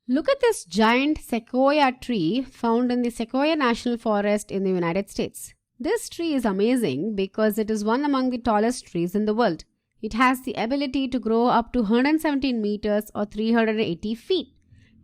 Look at this giant Sequoia tree found in the Sequoia National Forest in the United States. This tree is amazing because it is one among the tallest trees in the world. It has the ability to grow up to 117 meters or 380 feet.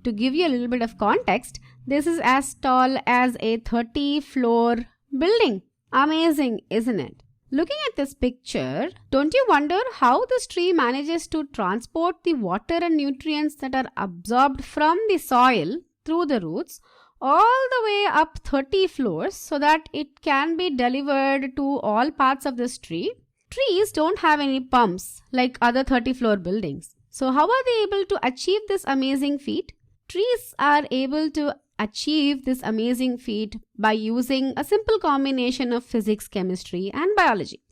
To give you a little bit of context, this is as tall as a 30-floor building. Amazing, isn't it? Looking at this picture, don't you wonder how this tree manages to transport the water and nutrients that are absorbed from the soil through the roots all the way up 30 floors so that it can be delivered to all parts of this tree? Trees don't have any pumps like other 30-floor buildings. So how are they able to achieve this amazing feat? Trees are able to achieve this amazing feat by using a simple combination of physics, chemistry, and biology.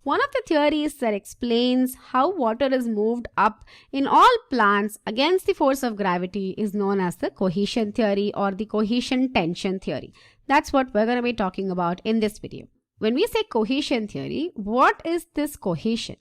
One of the theories that explains how water is moved up in all plants against the force of gravity is known as the cohesion theory or the cohesion-tension theory. That's what we're going to be talking about in this video. When we say cohesion theory, what is this cohesion?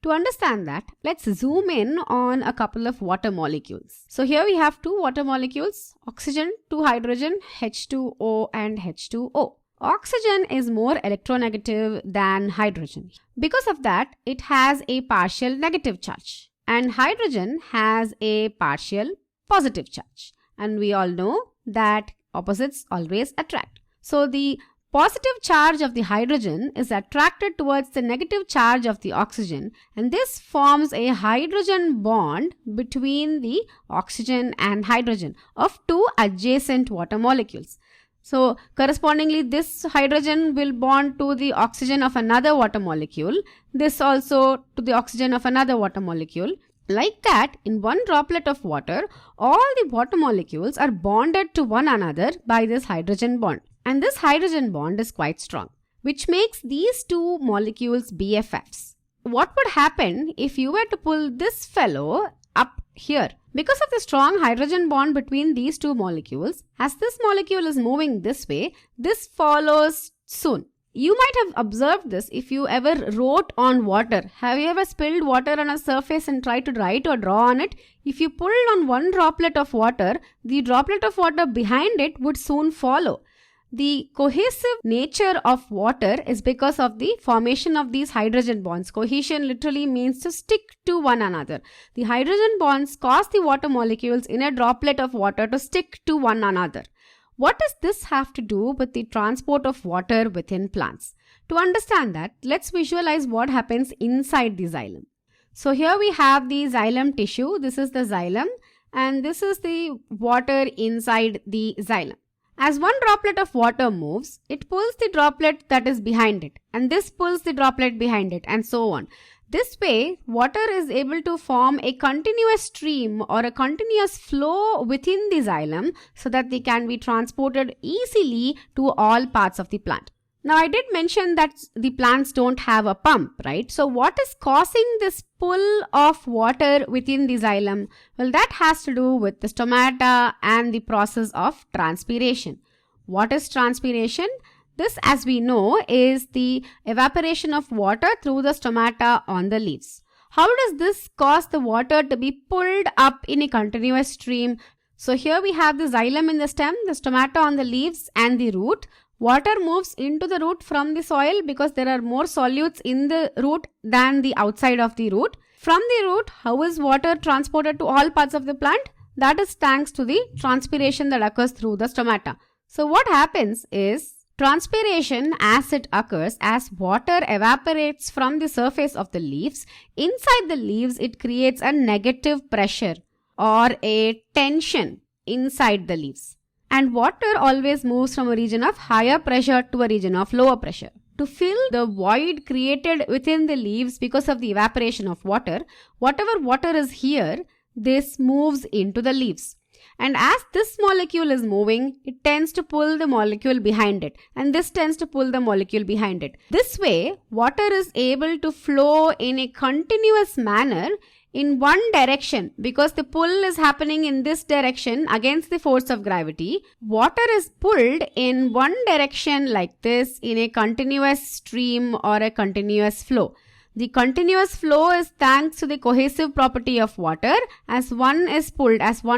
To understand that, let's zoom in on a couple of water molecules. So here we have two water molecules, oxygen, two hydrogen, H2O and H2O. Oxygen is more electronegative than hydrogen. Because of that, it has a partial negative charge. And hydrogen has a partial positive charge. And we all know that opposites always attract. So the positive charge of the hydrogen is attracted towards the negative charge of the oxygen, and this forms a hydrogen bond between the oxygen and hydrogen of two adjacent water molecules. So correspondingly, this hydrogen will bond to the oxygen of another water molecule, this also to the oxygen of another water molecule. Like that, in one droplet of water, all the water molecules are bonded to one another by this hydrogen bond. And this hydrogen bond is quite strong, which makes these two molecules BFFs. What would happen if you were to pull this fellow up here? Because of the strong hydrogen bond between these two molecules, as this molecule is moving this way, this follows soon. You might have observed this if you ever wrote on water. Have you ever spilled water on a surface and tried to write or draw on it? If you pulled on one droplet of water, the droplet of water behind it would soon follow. The cohesive nature of water is because of the formation of these hydrogen bonds. Cohesion literally means to stick to one another. The hydrogen bonds cause the water molecules in a droplet of water to stick to one another. What does this have to do with the transport of water within plants? To understand that, let's visualize what happens inside the xylem. So here we have the xylem tissue. This is the xylem and this is the water inside the xylem. As one droplet of water moves, it pulls the droplet that is behind it, and this pulls the droplet behind it, and so on. This way, water is able to form a continuous stream or a continuous flow within the xylem so that they can be transported easily to all parts of the plant. Now, I did mention that the plants don't have a pump, right? So, what is causing this pull of water within the xylem? Well, that has to do with the stomata and the process of transpiration. What is transpiration? This, as we know, is the evaporation of water through the stomata on the leaves. How does this cause the water to be pulled up in a continuous stream? So, here we have the xylem in the stem, the stomata on the leaves and the root. Water moves into the root from the soil because there are more solutes in the root than the outside of the root. From the root, how is water transported to all parts of the plant? That is thanks to the transpiration that occurs through the stomata. So what happens is transpiration, as it occurs, as water evaporates from the surface of the leaves, inside the leaves it creates a negative pressure or a tension inside the leaves. And water always moves from a region of higher pressure to a region of lower pressure. To fill the void created within the leaves because of the evaporation of water, whatever water is here, this moves into the leaves. And as this molecule is moving, it tends to pull the molecule behind it. And this tends to pull the molecule behind it. This way, water is able to flow in a continuous manner in one direction, because the pull is happening in this direction against the force of gravity. Water is pulled in one direction like this in a continuous stream or a continuous flow. The continuous flow is thanks to the cohesive property of water. As one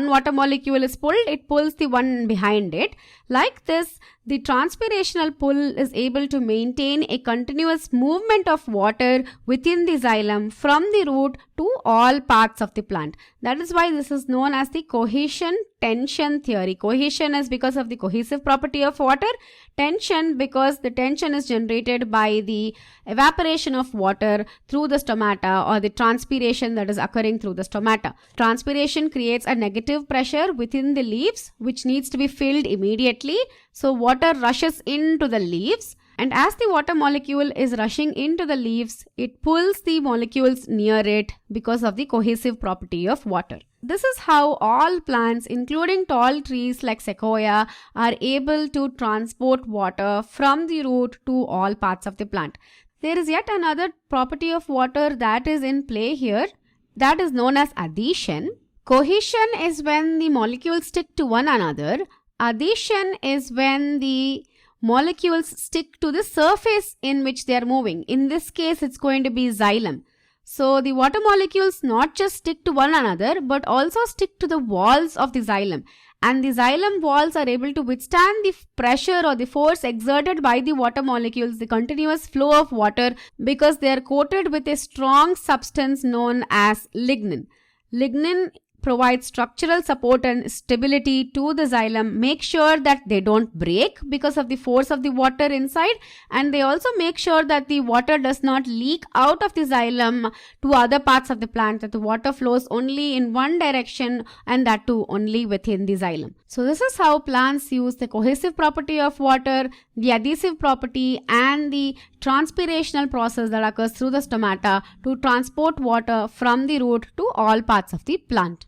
water molecule is pulled, it pulls the one behind it. Like this, the transpirational pull is able to maintain a continuous movement of water within the xylem from the root to all parts of the plant. That is why this is known as the cohesion-tension theory. Cohesion is because of the cohesive property of water. Tension because the tension is generated by the evaporation of water through the stomata or the transpiration that is occurring through the stomata. Transpiration creates a negative pressure within the leaves which needs to be filled immediately. So water rushes into the leaves, and as the water molecule is rushing into the leaves, it pulls the molecules near it because of the cohesive property of water. This is how all plants, including tall trees like Sequoia, are able to transport water from the root to all parts of the plant. There is yet another property of water that is in play here, that is known as adhesion. Cohesion is when the molecules stick to one another. Adhesion is when the molecules stick to the surface in which they are moving. In this case, it's going to be xylem. So the water molecules not just stick to one another but also stick to the walls of the xylem. And the xylem walls are able to withstand the pressure or the force exerted by the water molecules, the continuous flow of water, because they are coated with a strong substance known as lignin. Lignin provides structural support and stability to the xylem, make sure that they don't break because of the force of the water inside, and they also make sure that the water does not leak out of the xylem to other parts of the plant, that the water flows only in one direction and that too only within the xylem. So this is how plants use the cohesive property of water, the adhesive property and the transpirational process that occurs through the stomata to transport water from the root to all parts of the plant.